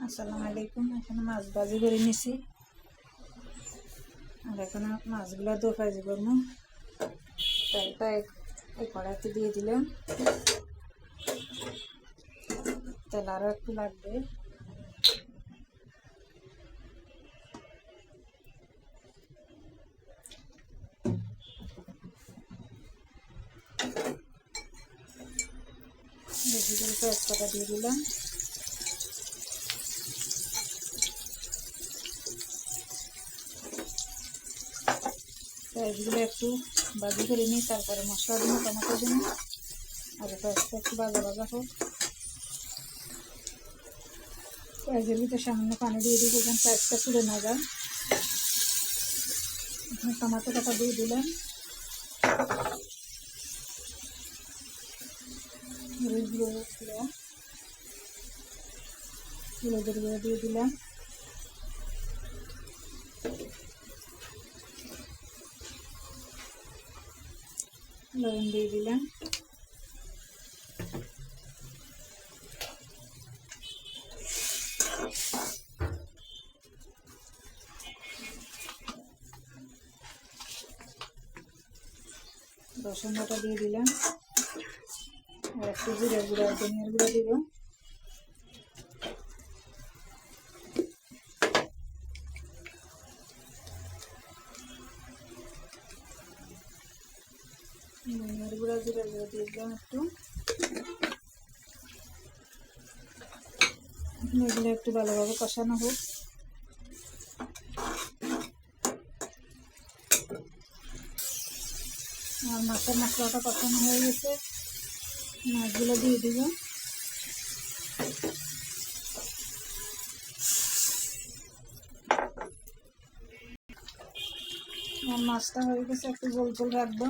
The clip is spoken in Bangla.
আসসালামু আলাইকুম। এখানে মাছ ভাজি করে নিছি আর এখানে মাছগুলো দো ভাজি করবো। তেলটা এই কড়াইতে দিয়ে দিলাম। তেল আরও একটু লাগবে। বেশি করে তেজপাতা দিয়ে দিলাম। পেঁয়াজগুলো একটু ভাজি করে নিই, তারপরে মশলা দিব, টমেটো দিব। আর পেঁয়াজটা একটু ভাজা ভাজা হোক। পেঁয়াজের ভিতরে সামান্য পানি দিয়ে দিব, যেন পেঁয়াজটা পুড়ে না যায়। এখানে টমেটো কাটা দিয়ে দিলাম। হলুদের গুঁড়ো দিয়ে দিলাম। লবণ দিয়ে দিলাম। রসুন বাটা দিয়ে দিলাম। আর একটু জিরার গুঁড়া, ধনিয়ার গুঁড়া দিব। ধনিয়ার গুঁড়া, জিরার গুঁড়া দিয়ে দিলাম একটু। এগুলো একটু ভালোভাবে কষানো হোক। আর মাছের মশলাটা কষানো হয়ে গেছে, মাছগুলো দিয়ে দিব। আর মাছটা হয়ে গেছে, একটু ঝোল ঝোল রাখবো।